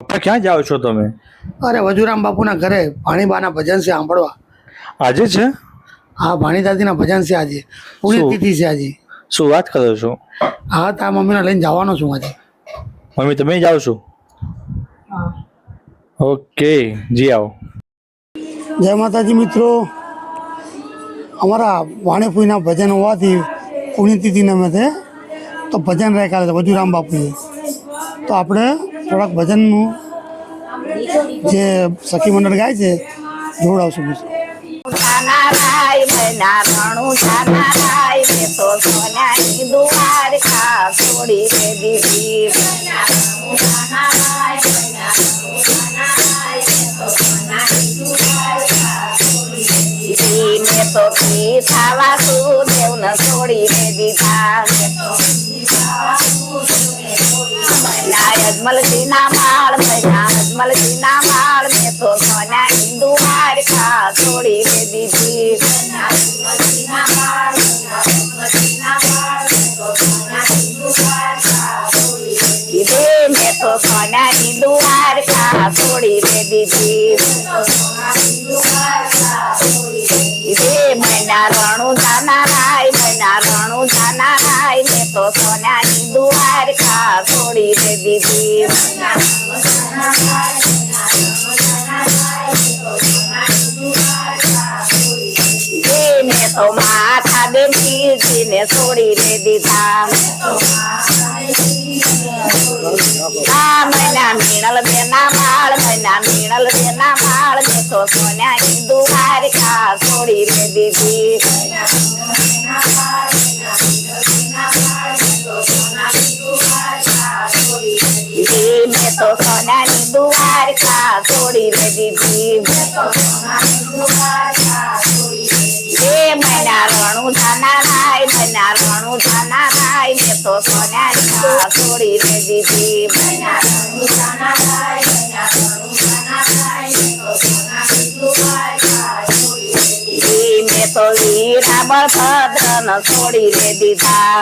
ક્યાં જાઓ છો તમે? અરે વજુરામ બાપુના ઘરે ભાણીબાના ભજન છે સાંભળવા. આજે છે? હા, ભાણી દાદીના ભજન છે આજે. પુણ્યતિથિ છે આજે. શું વાત કરો છો? હા, તારા મમ્મીને લઈને જવાનો છું આજે. મમ્મી તમે જાઓ છો? ઓકે, જી આવો. જય માતાજી મિત્રો. અમારા વાણીફુઈના ભજન હોવાથી પુણ્યતિથિ નિમિત્તે તો ભજન રાખ્યા છે વજુરામ બાપુએ. તો આપણે થોડાક ભજનનું જે સખી મંડળ ગાય છે જોડાવશું. તો ખાવા સુદેવ ન છોડી દે દીધા અજમલજી ના માળ અજમલજી ના માળ મેં તો સોના હિન્દુ હાર ખા છોડી દે દીધી મેં તો સોના હિન્દુ હાર ખા છોડી દે દીધી મહિના રણું જાના રાય મહિના રણું જાના રાય મેં તો સોનાની દુહાર ખા છોડી દે દીધી મેં તો માથા બેઠી ને છોડી દે દીધા મહિના મીણલ દેના માળ મહિના મીણલ દેના માળ મેં તો સોનાની દુહાર ખા છોડી દે દીધી મેં તો સોનાની દુહાર ખા છોડી દે દીધી મહિના રણું જાના રાય મહિના રણું જાના રાય મેં તો સોનાની ખા છોડી દે દીધી મેં તો વીરા બળભદ્ર ન છોડી દે દીધા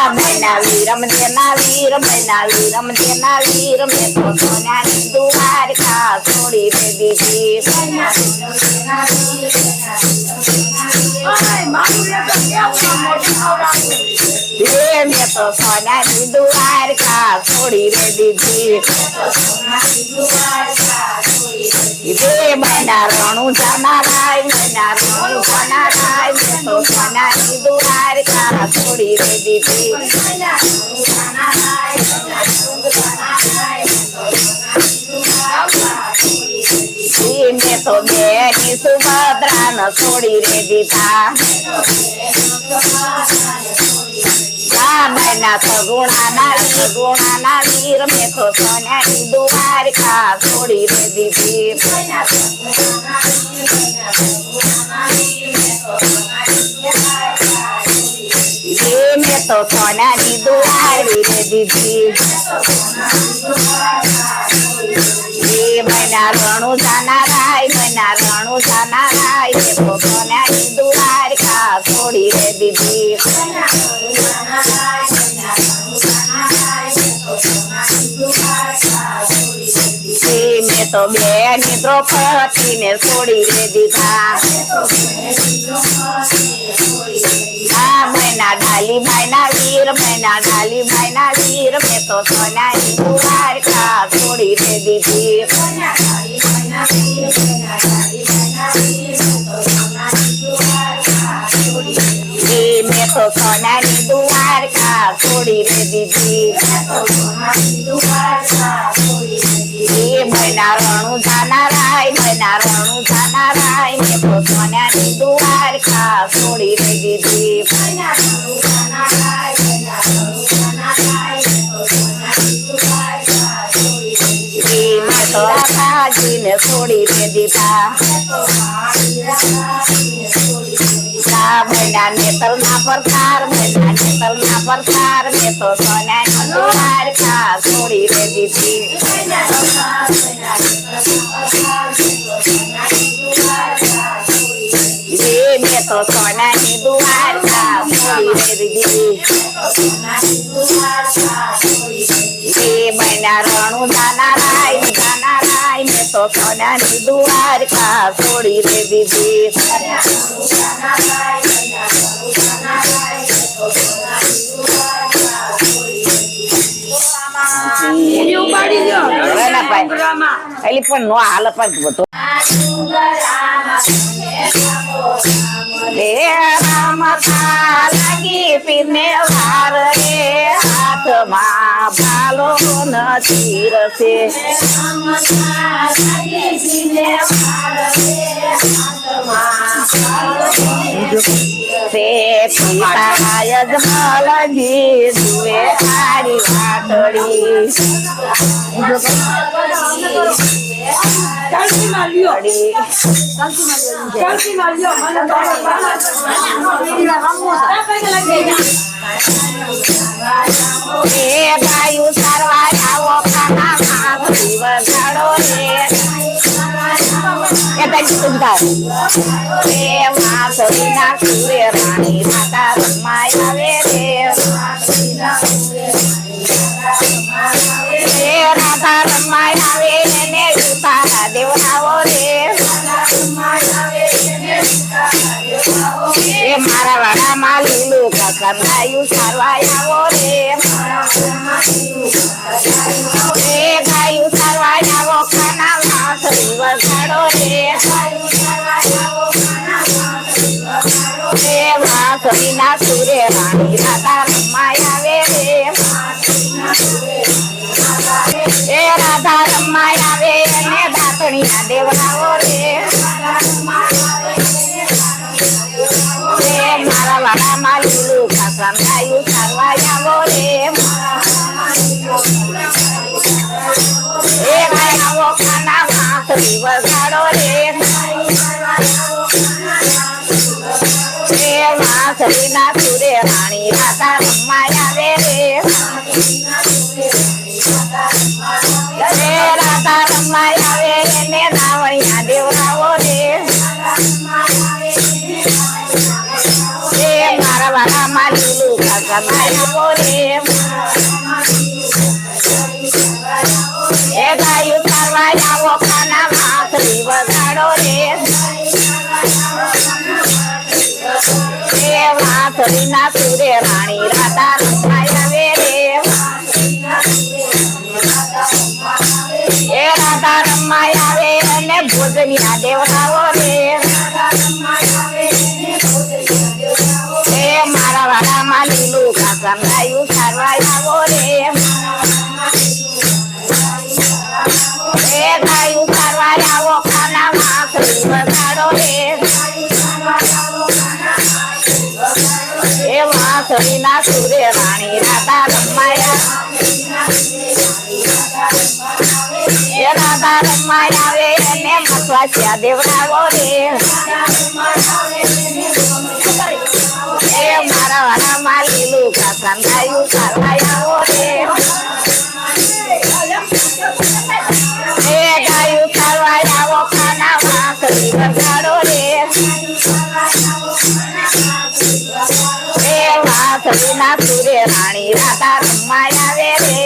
મહિના વીરમ દેના વીર મહિના વીરમ દેના વીર મેં તો સોનાની દુહાર ખા છોડી દે દીધી મેં તો સોનાની દુહાર ખા છોડી દે દીધી મહિના રણું જાના રાય મહિના રણું જાના રાય મેં તો સોનાની દુહાર ખા છોડી દે દીધી મેં તો બેની સુભદ્રા ન છોડી દે દીધા મહિના સગુણાના વીર મેં તો સોનાની દુહાર ખા છોડી દે દીધી મેં તો સોનાની દુહાર દે દીધી મહિના રણું જાના રાય મહિના રણું જાના રાય મેં તો સોનાની દુહાર ખા છોડી દે દીધી મેં તો બેની દ્રૌપદી ને છોડી દે દીધા મહિના ડાલીભાઈ ના વીર મહિના ડાલીભાઈ ના વીર મેં તો સોનાની દુહાર ખા છોડી દે દીધી મેં તો સોનાની દુહાર ખા છોડી દે દીધી મહિના રણું જાના રાય મહિના રણું જાના રાય મેં તો સોનાની દુહાર ખા છોડી દે દીધી મેં તો રાધાજીને છોડી દે દીધા મહિના નેતલના પરકાર મહિના નેતલના પરકાર મેં તો સોનાની દુહાર ખા છોડી દે દીધી મેં તો સોનાની દુહાર ખા છોડી દે દીધી રણું જાના રાય મેં તો સોનાની દ્વારકા છોડી રે દીધી. એલી પણ નો હાલ પણ બધો રામ લાગી પીને વાર રે હાથમાં ભાલો નથી રસે. પિતા યજમલજી જુએ તારી વાતડી. ગાયું સારવા આવો ખાના વગાડો રે વાસળીના સુરે રાણી રાધા રમાય આવે રે રાધા રમાય આવે એને ઉતારા દેવરાવો રે. મારા વાડામાં લીલું કકરનાયું સારવા આવો રે. ગાયું સારવા આવો ખાના વાસળી વગાડો રે. વાસળીના સુરે રાણી રાધા રમાય આવે રે રાધા રમાય આવે અને દાતણીના દેવરાવો રે. મારા વાડામાં લીલું કકરનાયું સારવા આવો રે. આવો ખાના વાસળી વગાડો રે. વાસળીના સુરે રાણી રાધા રમાય આવે રે રાધા રમાય આવે એને નાવણિયા દેવરાવો રે. મારા વાડામાં લીલું કકરનાય આવો રે. ગાયું સારવા આવો ખાના વાસળી વગાડો રે. વાસળીના સુરે રાણી રાધા રમાય આવે રે. રાધા રમાય આવે અને ભોજનિયા દેવરાવો રે. મારા વાડામાં લીલું કકરનાયું સારવા આવો રે. ગાયું સારવા આવો ખાના વાસળી વગાડો રે. વાસળીના સુરે રાણી રાધા રમાય રાધા રમાય આવે અને મસવાસિયા દેવરાવો રે. મારા વાડામાં લીલું કકરનાયું સારવા આવો રે. ગાયું સારવા આવો ખાના વાસળી વગાડો રે. વાસળીના સુરે રાણી રાધા રમાય આવે રે.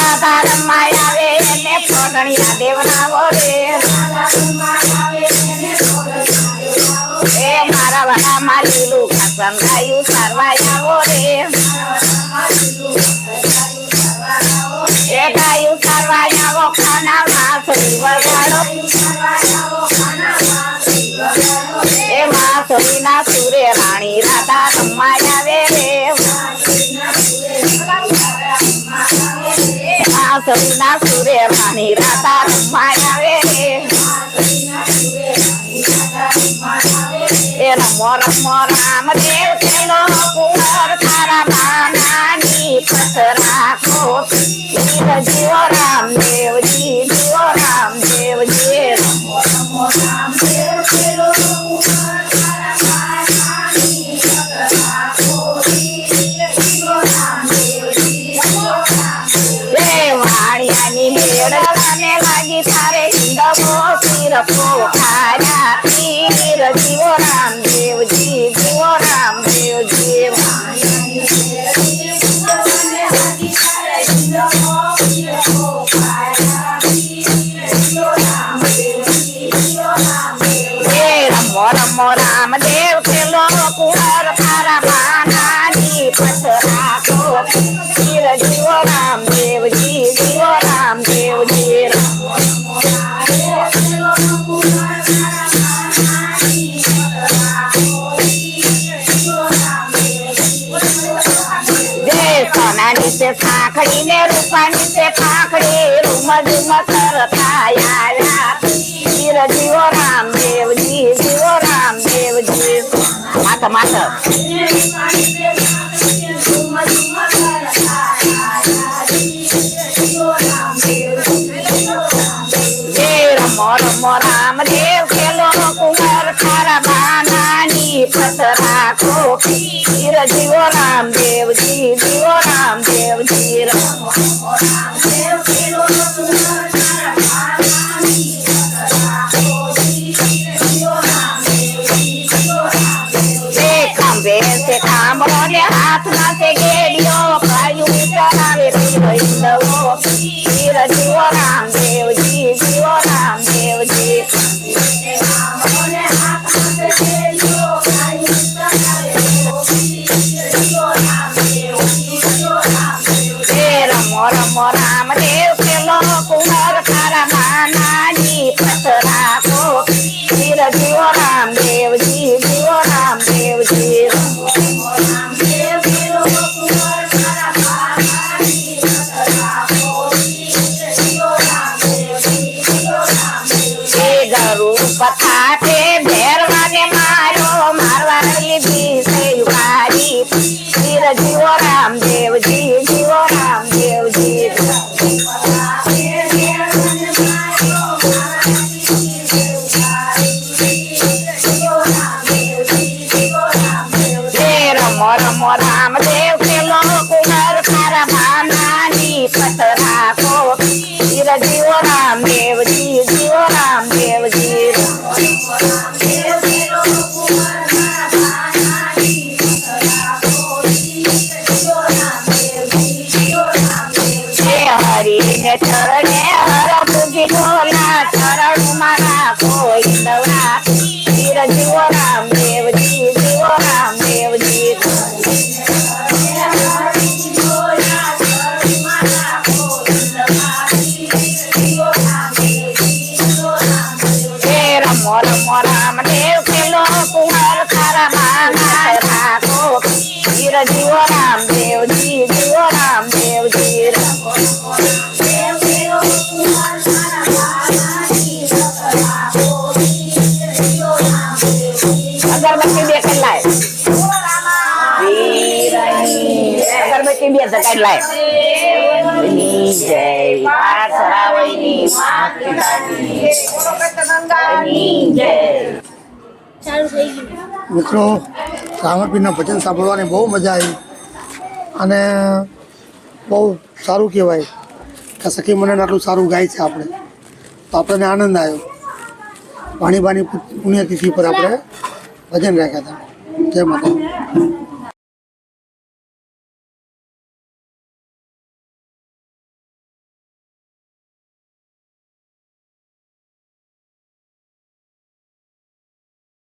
રાધા રમાય આવે એને ફોટણિયા દેવરાવો રે. મારા વાડામાં લીલું કકરનાયું સારવા આવો રે. ગાયું સારવા આવો ખાના વાસળી વગાડો. વાસળીના સુરે રાણી રાધા રમાય આવે રે. વાસળીના સુરે રાણી રાધા રમાય આવે રે. રમો રમો રામદેવ ખેલો કુંવર તારા બાનાની પથ રાખો. જીવો રામદેવજી જીવો રામદેવજી. રમો રમો રામદેવ ખેલો કુંવર તારા બાનાની પથ રાખો. જીવો રામદેવજી જીવો રામદેવજી. વાણિયાની મેળાને લાગી તારે હિંદવો સિરપો ખાયા તીર. જીવો રામદેવજી જીવો છે સાંકળી ને રૂપાની છે પાંખડી રૂમ ઝુમ કરતા આવ્યા પીર જીવો રામદેવજી જીવો રામદેવજી માથા માથા રમો રમો રામદેવ ખેલો કુંવર ખારા બાનાની પત રાખો પીર જીવો રામદેવજી જીવો રામદેવજી રમો રામદેવ ખેલો કુંવર ખારા બાનાની પત રાખો પીર જીવો રામદેવજી જીવો રામદેવજી ખંભે છે ખાંભો ને હાથમાં છે ગેડીઓ પાયું ચલાવે પીર હિંદવો પીર જીવો રામદેવજી જીવો રામદેવજી રમો રમો રામદેવ પેલો કુંવર ખારા માનાની પત રાખો પીર જીવો રામદેવજી જીવો રામદેવજી રમો રમો રામદેવ પેલો કુંવર ખારા માનાની પત રાખો પીર જીવો રામદેવજી જીવો રામદેવજી ગરુ પથાટે ભેરવાને માર્યો મારવા લીધી છે યુગારી પીર જીવો રામદેવજી જીવો રામદેવજી રમો રમો રામદેવ પેલો કુંવર ખારા ભાનાની પત રાખો પીર જીવો રામદેવજી જીવો રામદેવજી હરીને ચરણે હર પૂજી ઢોલા ચરણ મારા કોઈ દવા પીર જીવો રામદેવજી જીવો રામદેવજી રમો રમો રામદેવ પેલો કુંવર ખારા માના રાખો પીર જીવો રામદેવજી જીવો રામદેવજી રમો રમો રામદેવ પેલો કુંવર ખારા માનાની પત રાખો પીર જીવો રામદેવજી અગરબત્તી બે કરી લાય અગરબત્તી બે જગાઈ લાય જય વાસરાવઈની માં પિતાની જય મિત્રો રામાપીરના ભજન સાંભળવાની બહુ મજા આવી અને બહુ સારું કહેવાય કે સખી મંડળ આટલું સારું ગાય છે આપણે તો આપણને આનંદ આવ્યો વાણીબાની પુણ્યતિથિ પર આપણે ભજન રાખ્યા હતા જય માતા